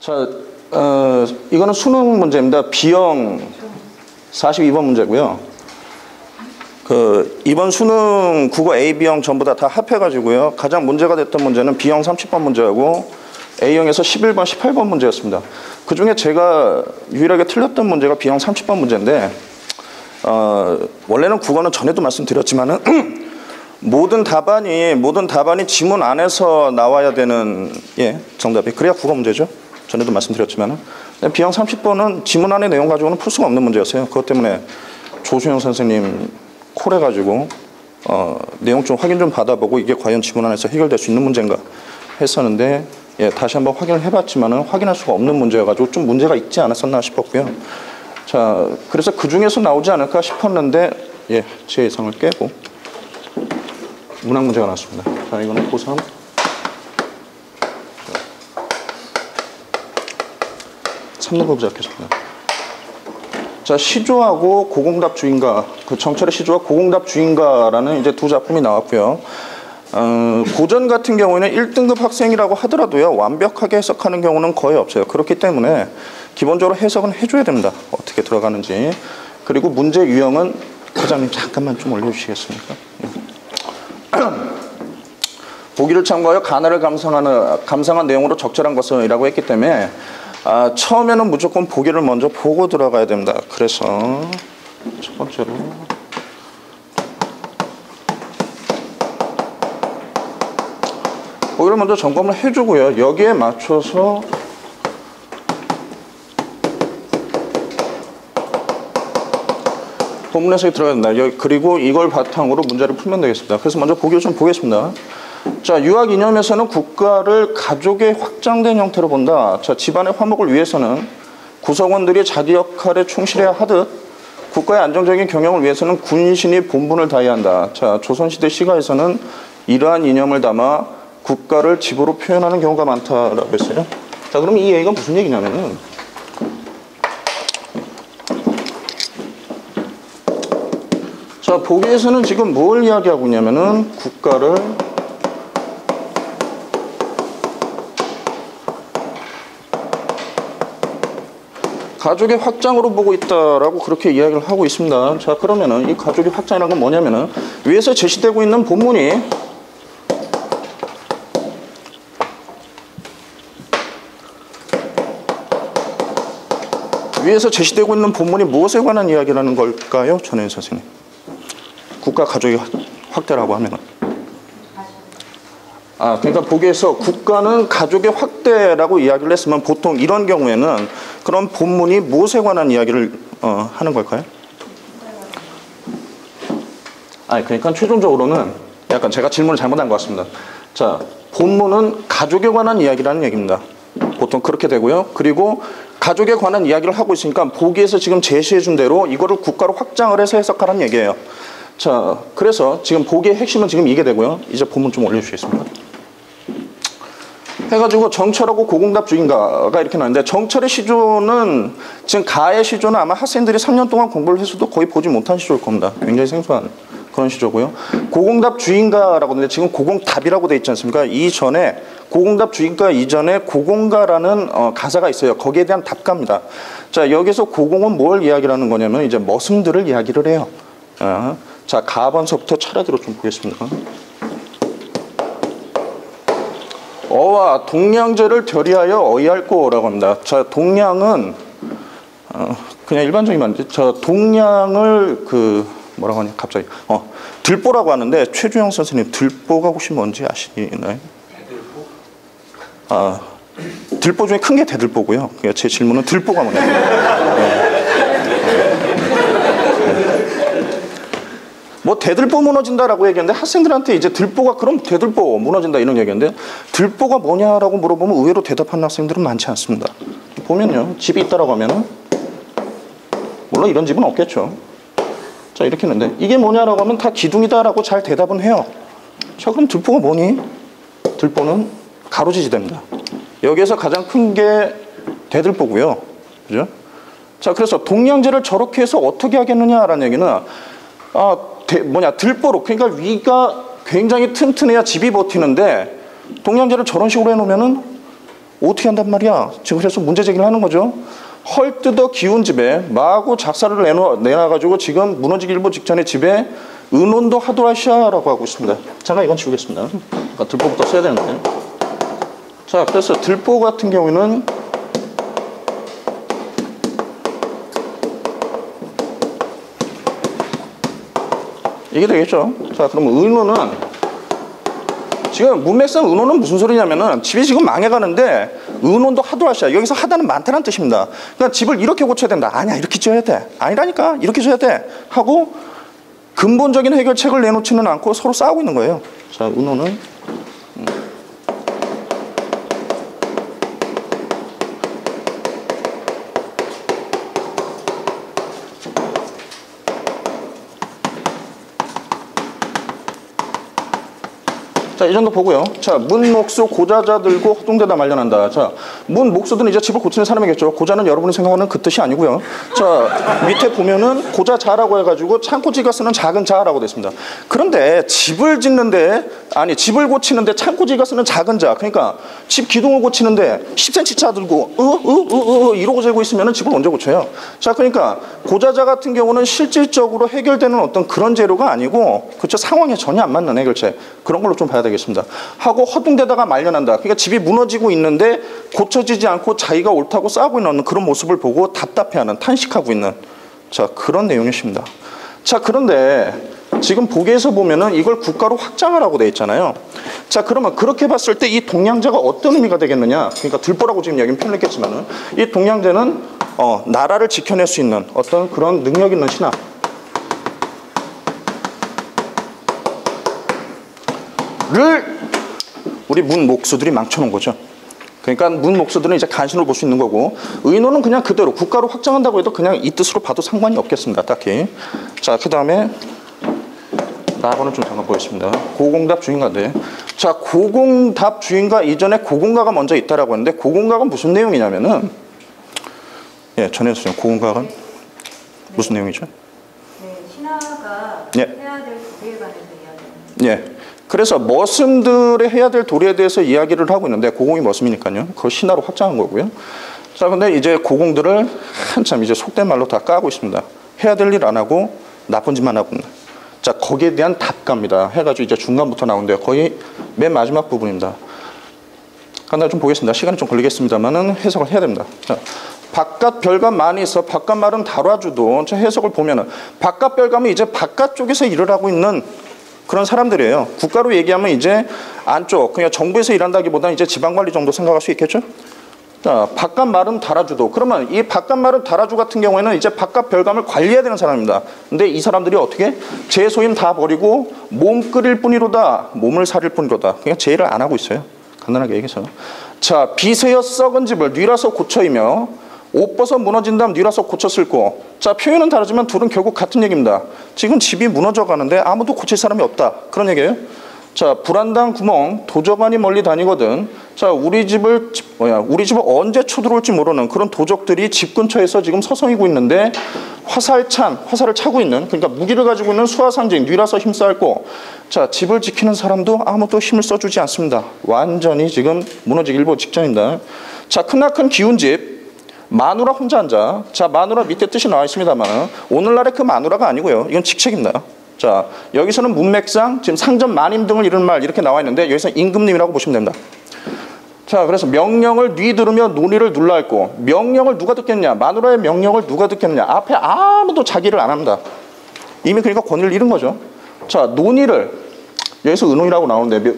자, 이거는 수능 문제입니다. B형 42번 문제고요. 이번 수능 국어 A, B형 전부 다 합해가지고요. 가장 문제가 됐던 문제는 B형 30번 문제하고 A형에서 11번, 18번 문제였습니다. 그 중에 제가 유일하게 틀렸던 문제가 B형 30번 문제인데, 원래는 국어는 전에도 말씀드렸지만은, 모든 답안이 지문 안에서 나와야 되는, 정답이. 그래야 국어 문제죠. 전에도 말씀드렸지만은. B형 30번은 지문 안의 내용 가지고는 풀 수가 없는 문제였어요. 그것 때문에 조수영 선생님 콜해가지고, 내용 좀 확인 좀 받아보고 이게 과연 지문 안에서 해결될 수 있는 문제인가 했었는데, 다시 한번 확인을 해봤지만은 확인할 수가 없는 문제여가지고 좀 문제가 있지 않았었나 싶었고요. 자, 그래서 그 중에서 나오지 않을까 싶었는데, 제 예상을 깨고 문학 문제가 나왔습니다. 자, 이거는 고3. 참는법을 시작했습니다. 자, 시조하고 고공답 주인가, 정철의 시조와 고공답 주인가라는 이제 두 작품이 나왔고요. 고전 같은 경우에는 1등급 학생이라고 하더라도요, 완벽하게 해석하는 경우는 거의 없어요. 그렇기 때문에 기본적으로 해석은 해줘야 됩니다. 어떻게 들어가는지. 그리고 문제 유형은 과장님 잠깐만 좀 올려주시겠습니까? 보기를 참고하여 가나를 감상한 내용으로 적절한 것을이라고 했기 때문에 처음에는 무조건 보기를 먼저 보고 들어가야 됩니다. 그래서 첫 번째로 보기를 먼저 점검을 해주고요. 여기에 맞춰서 본문 해석이 들어가야 된다. 그리고 이걸 바탕으로 문제를 풀면 되겠습니다. 그래서 먼저 보기를 좀 보겠습니다. 자, 유학 이념에서는 국가를 가족의 확장된 형태로 본다. 자, 집안의 화목을 위해서는 구성원들이 자기 역할에 충실해야 하듯 국가의 안정적인 경영을 위해서는 군신이 본분을 다해야 한다. 자, 조선시대 시가에서는 이러한 이념을 담아 국가를 집으로 표현하는 경우가 많다라고 했어요. 자, 그럼 이 얘기가 무슨 얘기냐면은, 자, 보기에서는 지금 뭘 이야기하고 있냐면은 국가를 가족의 확장으로 보고 있다라고 그렇게 이야기를 하고 있습니다. 자, 그러면은 이 가족의 확장이라는 건 뭐냐면은 위에서 제시되고 있는 본문이 무엇에 관한 이야기라는 걸까요? 전혜인 선생님. 국가 가족의 확대라고 하면은. 그러니까 보기에서 국가는 가족의 확대라고 이야기를 했으면 보통 이런 경우에는 그런 본문이 무엇에 관한 이야기를 하는 걸까요? 그러니까 최종적으로는 약간 제가 질문을 잘못한 것 같습니다. 자, 본문은 가족에 관한 이야기라는 얘기입니다. 보통 그렇게 되고요. 그리고 가족에 관한 이야기를 하고 있으니까 보기에서 지금 제시해 준 대로 이거를 국가로 확장을 해서 해석하라는 얘기예요. 자, 그래서 지금 보기의 핵심은 지금 이게 되고요. 이제 본문 좀 올려주시겠습니다. 해가지고 정철하고 고공답 주인가가 이렇게 나왔는데, 정철의 시조는 지금 가의 시조는 아마 학생들이 3년 동안 공부를 해서도 거의 보지 못한 시조일 겁니다. 굉장히 생소한 그런 시조고요. 고공답 주인가라고 하는데 지금 고공답이라고 돼 있지 않습니까? 이전에 고공답 주인가 이전에 고공가라는 가사가 있어요. 거기에 대한 답가입니다. 자, 여기서 고공은 뭘 이야기하는 거냐면 이제 머슴들을 이야기를 해요. 자, 가번서부터 차례대로 좀 보겠습니다. 어와 동량제를 결의하여 어이할꼬라고 합니다. 자, 동량은 그냥 일반적인 말인데, 저 동량을 뭐라고 하냐 갑자기 들보라고 하는데, 최주영 선생님 들보가 혹시 뭔지 아시나요? 들보 중에 큰 게 대들보고요. 제 질문은 들보가 뭐냐. 뭐 대들보 무너진다라고 얘기했는데 학생들한테 이제 들보가 그럼 대들보 무너진다 이런 얘기했는데, 들보가 뭐냐라고 물어보면 의외로 대답하는 학생들은 많지 않습니다. 보면요, 집이 있다라고 하면은 물론 이런 집은 없겠죠. 자, 이렇게 했는데 이게 뭐냐라고 하면 다 기둥이다라고 잘 대답은 해요. 자, 그럼 들보가 뭐니? 들보는 가로지지대입니다. 여기에서 가장 큰 게 대들보고요. 그죠? 자, 그래서 동량제를 저렇게 해서 어떻게 하겠느냐라는 얘기는 들보로, 그러니까 위가 굉장히 튼튼해야 집이 버티는데 동량제를 저런 식으로 해놓으면은 어떻게 한단 말이야. 지금 그래서 문제 제기를 하는 거죠. 헐뜯어 기운 집에 마구 작사를 내놔가지고 지금 무너지기 일보 직전에 집에 은혼도 하도라시아라고 하고 있습니다. 잠깐 이건 지우겠습니다. 그러니까 들보부터 써야 되는데. 자, 그래서 들보 같은 경우에는 이게 되겠죠. 자, 그러면 은혼은 지금 문맥상 은혼은 무슨 소리냐면은 집이 지금 망해가는데 은혼도 하도라시아. 여기서 하다는 많다는 뜻입니다. 그러니까 집을 이렇게 고쳐야 된다. 아니야, 이렇게 지어야 돼. 아니라니까, 이렇게 지어야 돼. 하고 근본적인 해결책을 내놓지는 않고 서로 싸우고 있는 거예요. 자, 은혼은 자, 이 정도 보고요. 자, 문목수 고자자 들고 허둥대다 말려난다. 자, 문목수들은 이제 집을 고치는 사람이겠죠. 고자는 여러분이 생각하는 그 뜻이 아니고요. 자, 밑에 보면은 고자자라고 해가지고 창고지가 쓰는 작은 자라고 됐습니다. 그런데 집을 짓는데, 아니, 집을 고치는데 창고지가 쓰는 작은 자. 그러니까 집 기둥을 고치는데 10cm 차 들고 이러고 재고 있으면은 집을 언제 고쳐요? 자, 그러니까 고자자 같은 경우는 실질적으로 해결되는 어떤 그런 재료가 아니고, 그렇죠. 상황에 전혀 안 맞는 해결책. 그런 걸로 좀 봐야 되겠습니다. 하고 허둥대다가 말려난다. 그러니까 집이 무너지고 있는데 고쳐지지 않고 자기가 옳다고 싸우고 있는 그런 모습을 보고 답답해하는, 탄식하고 있는, 자, 그런 내용이십니다. 자, 그런데 지금 보기에서 보면은 이걸 국가로 확장하라고 돼 있잖아요. 자, 그러면 그렇게 봤을 때 이 동양제가 어떤 의미가 되겠느냐? 그러니까 들보라고 지금 여기는 표현했겠지만은 이 동양제는 나라를 지켜낼 수 있는 어떤 그런 능력 있는 신하. 를 우리 문목수들이 망쳐놓은 거죠. 그러니까 문목수들은 이제 간신으로 볼 수 있는 거고, 의논은 그냥 그대로 국가로 확장한다고 해도 그냥 이 뜻으로 봐도 상관이 없겠습니다. 딱히. 자, 그 다음에 나하고는 좀 잠깐 보겠습니다. 고공답 주인가인데, 자, 고공답 주인가 이전에 고공가가 먼저 있다라고 했는데, 고공가가 무슨 내용이냐면은, 예, 전해주세요. 고공가가 무슨 내용이죠? 네, 신하가 예. 해야 될 도리에 관해서 이야기합니다. 예. 그래서 머슴들의 해야 될 도리에 대해서 이야기를 하고 있는데, 고공이 머슴이니까요. 그걸 신하로 확장한 거고요. 자, 근데 이제 고공들을 한참 이제 속된 말로 다 까고 있습니다. 해야 될 일 안 하고 나쁜 짓만 하고 있는. 자, 거기에 대한 답가입니다. 해가지고 이제 중간부터 나오는데요. 거의 맨 마지막 부분입니다. 하나 좀 보겠습니다. 시간이 좀 걸리겠습니다만은 해석을 해야 됩니다. 자, 바깥 별감 많이 있어 바깥 말은 다뤄주도. 자, 해석을 보면은 바깥 별감은 이제 바깥쪽에서 일을 하고 있는 그런 사람들이에요. 국가로 얘기하면 이제 안쪽, 그냥 정부에서 일한다기보다는 이제 지방관리 정도 생각할 수 있겠죠? 자, 바깥 말은 달아주도. 그러면 이 바깥 말은 달아주 같은 경우에는 이제 바깥 별감을 관리해야 되는 사람입니다. 근데 이 사람들이 어떻게? 제소임 다 버리고 몸 끓일 뿐이로다. 몸을 사릴 뿐이로다. 그냥 제 일을 안 하고 있어요. 간단하게 얘기해서. 자, 비세여 썩은 집을 뉘라서 고쳐이며 옷 벗어 무너진 다음 뉘라서 고쳤을 거. 자, 표현은 다르지만 둘은 결국 같은 얘기입니다. 지금 집이 무너져 가는데 아무도 고칠 사람이 없다. 그런 얘기예요. 자, 불안당 구멍 도적안이 멀리 다니거든. 자, 우리 집을 언제 쳐들어올지 모르는 그런 도적들이 집 근처에서 지금 서성이고 있는데 화살을 차고 있는, 그러니까 무기를 가지고 있는 수하상징 뉘라서 힘싸고, 자, 집을 지키는 사람도 아무도 힘을 써주지 않습니다. 완전히 지금 무너지기 일보 직전입니다. 자, 크나큰 기운집 마누라 혼자 앉아. 자, 마누라 밑에 뜻이 나와 있습니다만 오늘날의 그 마누라가 아니고요. 이건 직책입니다. 자, 여기서는 문맥상 지금 상전 마님 등을 이루는 말 이렇게 나와 있는데 여기서 임금님이라고 보시면 됩니다. 자, 그래서 명령을 뉘 들으며 논의를 눌러 했고, 명령을 누가 듣겠냐? 마누라의 명령을 누가 듣겠냐? 앞에 아무도 자기를 안 합니다. 이미 그러니까 권위를 잃은 거죠. 자, 논의를 여기서 의논이라고 나오는데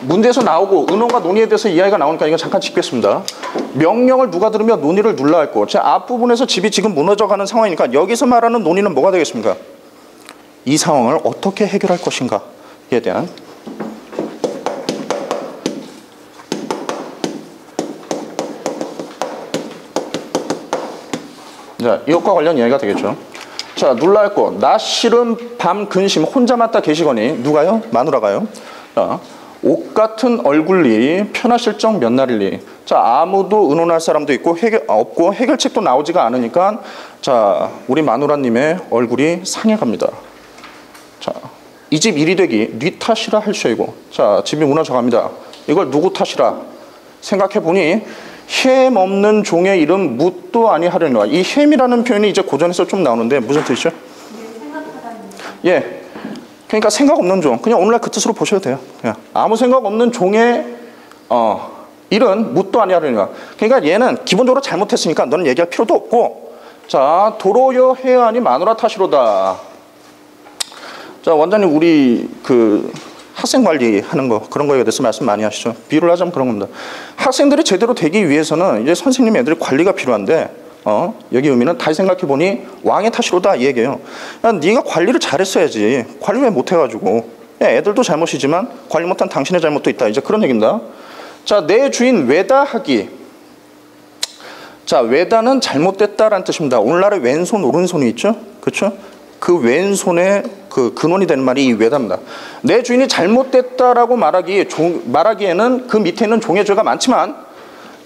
문제에서 나오고 의논과 논의에 대해서 이야기가 나오니까 이거 잠깐 짚겠습니다. 명령을 누가 들으며 논의를 눌러 했고, 제 앞부분에서 집이 지금 무너져가는 상황이니까 여기서 말하는 논의는 뭐가 되겠습니까? 이 상황을 어떻게 해결할 것인가에 대한. 자, 이것과 관련 이야기가 되겠죠. 자, 눌러 했고, 낮 싫은 밤 근심 혼자 맡다 계시거니. 누가요? 마누라가요. 자, 옷 같은 얼굴리 편하실 정 몇 날일리. 자, 아무도 의논할 사람도 있고 없고 해결책도 나오지가 않으니까, 자, 우리 마누라님의 얼굴이 상해갑니다. 자, 이 집 일이 되기 뉘 탓이라 할 셔이고. 자, 집이 무너져 갑니다. 이걸 누구 탓이라 생각해보니 햄 없는 종의 이름 묻도 아니하려니와. 이 햄이라는 표현이 이제 고전에서 좀 나오는데 무슨 뜻이죠? 예, 그러니까 생각 없는 종. 그냥 오늘날 그 뜻으로 보셔도 돼요. 그냥 아무 생각 없는 종의 일은 묻도 아니하려니와. 그러니까 얘는 기본적으로 잘못했으니까 너는 얘기할 필요도 없고, 자, 도로여 해안이 마누라 탓이로다. 자, 원장님 우리 그 학생 관리하는 거 그런 거에 대해서 말씀 많이 하시죠. 비유를 하자면 그런 겁니다. 학생들이 제대로 되기 위해서는 이제 선생님 애들이 관리가 필요한데 여기 의미는 다시 생각해 보니 왕의 탓이로다 이 얘기예요. 야, 네가 관리를 잘했어야지. 관리 왜 못해가지고. 야, 애들도 잘못이지만 관리 못한 당신의 잘못도 있다. 이제 그런 얘기입니다. 자, 내 주인 외다하기. 자, 외다는 잘못됐다라는 뜻입니다. 오늘날에 왼손 오른손이 있죠, 그렇죠? 그 왼손의 그 근원이 되는 말이 이 외다입니다. 내 주인이 잘못됐다라고 말하기에는 그 밑에 있는 종의 죄가 많지만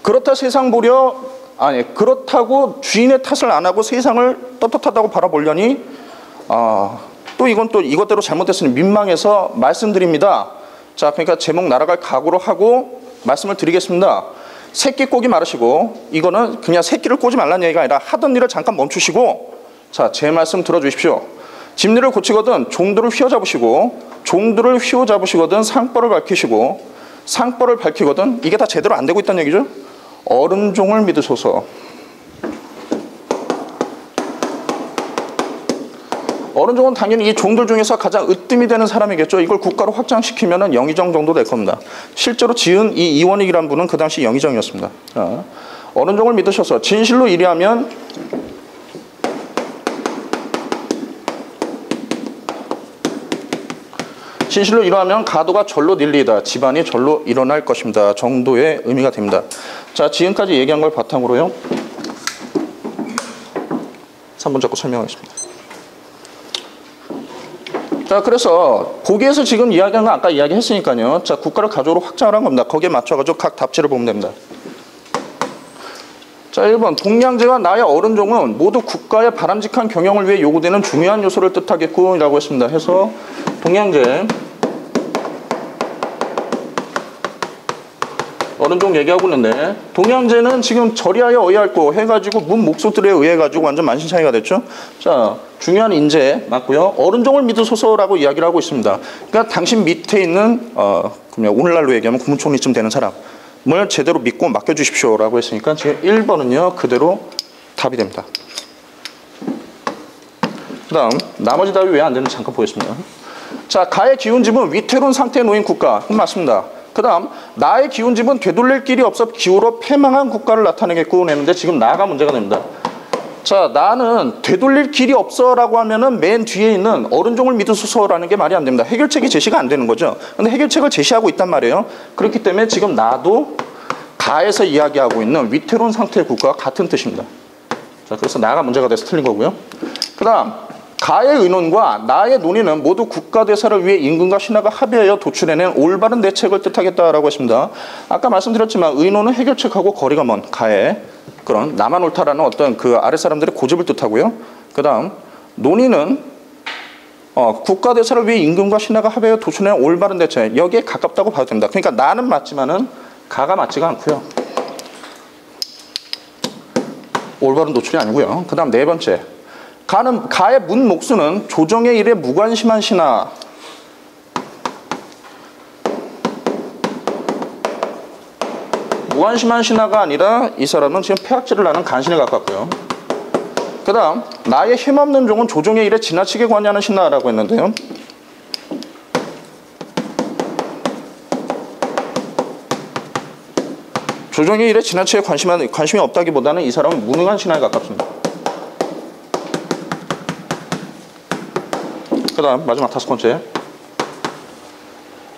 그렇다 세상 보려 그렇다고 주인의 탓을 안 하고 세상을 떳떳하다고 바라보려니 또 이건 또 이것대로 잘못됐으니 민망해서 말씀드립니다. 자, 그러니까 제목 날아갈 각오로 하고 말씀을 드리겠습니다. 새끼 꼬기 말으시고, 이거는 그냥 새끼를 꼬지 말라는 얘기가 아니라 하던 일을 잠깐 멈추시고, 자, 제 말씀 들어주십시오. 집리를 고치거든 종들을 휘어잡으시고, 종들을 휘어잡으시거든 상벌을 밝히시고, 상벌을 밝히거든, 이게 다 제대로 안 되고 있다는 얘기죠. 어른종을 믿으소서. 어른종은 당연히 이 종들 중에서 가장 으뜸이 되는 사람이겠죠. 이걸 국가로 확장시키면 영의정 정도 될 겁니다. 실제로 지은 이 이원익이라는 분은 그 당시 영의정이었습니다. 자, 어른종을 믿으셔서 진실로 일하면 가도가 절로 닐리다. 집안이 절로 일어날 것입니다. 정도의 의미가 됩니다. 자, 지금까지 얘기한 걸 바탕으로요. 3분 잡고 설명하겠습니다. 자, 그래서 보기에서 지금 이야기한 건 아까 이야기했으니까요. 자, 국가를 가족으로 확장을 한 겁니다. 거기에 맞춰가지고 각 답지를 보면 됩니다. 자, 1번 동량제와 나의 어른종은 모두 국가의 바람직한 경영을 위해 요구되는 중요한 요소를 뜻하겠고 라고 했습니다. 해서 동량제 어른종 얘기하고 있는데, 동양제는 지금 절이하여 의할고 해가지고 문 목소들에 의해 가지고 완전 만신창이가 됐죠. 자, 중요한 인재 맞고요. 어른종을 믿으소서라고 이야기를 하고 있습니다. 그러니까 당신 밑에 있는 그냥 오늘날로 얘기하면 국무총리쯤 되는 사람을 제대로 믿고 맡겨주십시오라고 했으니까 지금 1번은요 그대로 답이 됩니다. 그다음 나머지 답이 왜 안 되는지 잠깐 보겠습니다. 자, 가의 기운집은 위태로운 상태에 놓인 국가. 맞습니다. 그 다음 나의 기운집은 되돌릴 길이 없어 기울어 패망한 국가를 나타내겠고 했는데 지금 나가 문제가 됩니다. 자, 나는 되돌릴 길이 없어 라고 하면은 맨 뒤에 있는 어른종을 믿으소서라는 게 말이 안 됩니다. 해결책이 제시가 안 되는 거죠. 근데 해결책을 제시하고 있단 말이에요. 그렇기 때문에 지금 나도 가에서 이야기하고 있는 위태로운 상태의 국가와 같은 뜻입니다. 자, 그래서 나가 문제가 돼서 틀린 거고요. 그 다음 가의 의논과 나의 논의는 모두 국가대사를 위해 임금과 신하가 합의하여 도출해낸 올바른 대책을 뜻하겠다라고 했습니다. 아까 말씀드렸지만 의논은 해결책하고 거리가 먼 가의 그런 나만 옳다라는 어떤 그 아랫사람들의 고집을 뜻하고요. 그 다음 논의는 국가대사를 위해 임금과 신하가 합의하여 도출해낸 올바른 대책, 여기에 가깝다고 봐도 됩니다. 그러니까 나는 맞지만은 가가 맞지가 않고요. 올바른 도출이 아니고요. 그 다음 네 번째, 가의 문 목수는 조정의 일에 무관심한 신하. 무관심한 신하가 아니라 이 사람은 지금 폐악질을 하는 간신에 가깝고요. 그 다음 나의 힘없는 종은 조정의 일에 지나치게 관여하는 신하라고 했는데요. 조정의 일에 지나치게 관심이 없다기보다는 이 사람은 무능한 신하에 가깝습니다. 그 다음 마지막 다섯 번째,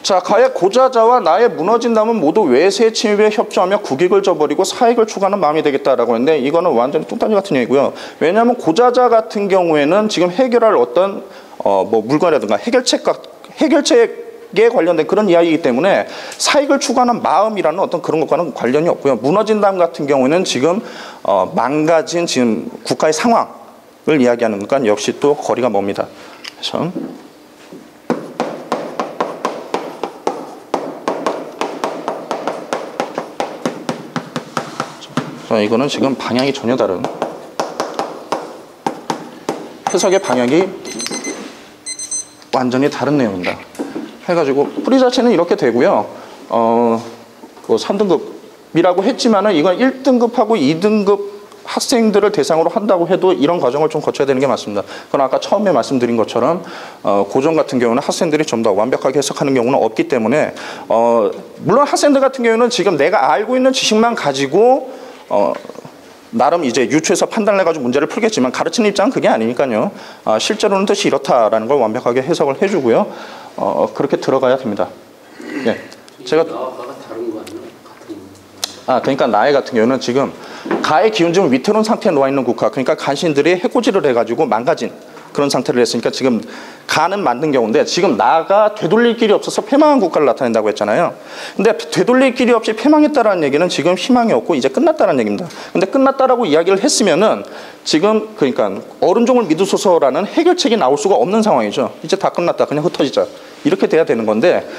자, 가의 고자자와 나의 무너진다면 모두 외세의 침입에 협조하며 국익을 저버리고 사익을 추구하는 마음이 되겠다라고 했는데 이거는 완전히 뚱딴지 같은 얘기고요. 왜냐하면 고자자 같은 경우에는 지금 해결할 어떤 물건이라든가 해결책에 관련된 그런 이야기이기 때문에 사익을 추구하는 마음이라는 어떤 그런 것과는 관련이 없고요. 무너진담 같은 경우에는 지금 망가진 지금 국가의 상황을 이야기하는 것과 역시 또 거리가 멉니다. 자, 이거는 지금 방향이 전혀 다른, 해석의 방향이 완전히 다른 내용입니다. 해가지고 뿌리 자체는 이렇게 되고요. 뭐 3등급이라고 했지만은 이건 1등급하고 2등급 학생들을 대상으로 한다고 해도 이런 과정을 좀 거쳐야 되는 게 맞습니다. 그건 아까 처음에 말씀드린 것처럼 고전 같은 경우는 학생들이 좀 더 완벽하게 해석하는 경우는 없기 때문에 물론 학생들 같은 경우는 지금 내가 알고 있는 지식만 가지고 나름 이제 유추해서 판단을 해가지고 문제를 풀겠지만 가르치는 입장은 그게 아니니까요. 실제로는 뜻이 이렇다라는 걸 완벽하게 해석을 해주고요. 그렇게 들어가야 됩니다. 예. 제가 나와가 다른 거 아니야? 같은 거. 그러니까 나의 같은 경우는 지금 가의 기운좀 위태로운 상태에 놓아 있는 국가, 그러니까 간신들이 해코지를 해가지고 망가진 그런 상태를 했으니까 지금 가는 만든 경우인데, 지금 나가 되돌릴 길이 없어서 패망한 국가를 나타낸다고 했잖아요. 근데 되돌릴 길이 없이 패망했다라는 얘기는 지금 희망이 없고 이제 끝났다는 얘기입니다. 근데 끝났다라고 이야기를 했으면은 지금 그러니까 어른종을 믿으소서라는 해결책이 나올 수가 없는 상황이죠. 이제 다 끝났다, 그냥 흩어지자, 이렇게 돼야 되는 건데,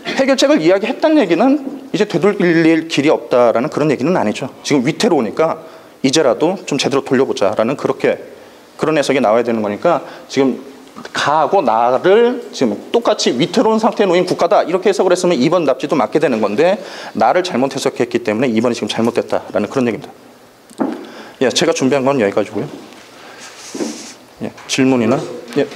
해결책을 이야기했다는 얘기는 이제 되돌릴 길이 없다라는 그런 얘기는 아니죠. 지금 위태로우니까 이제라도 좀 제대로 돌려보자라는 그런 해석이 나와야 되는 거니까, 지금 가하고 나를 지금 똑같이 위태로운 상태에 놓인 국가다 이렇게 해석을 했으면 2번 답지도 맞게 되는 건데, 나를 잘못 해석했기 때문에 2번이 지금 잘못됐다라는 그런 얘기입니다. 예, 제가 준비한 건 여기까지고요. 예, 질문이나 예.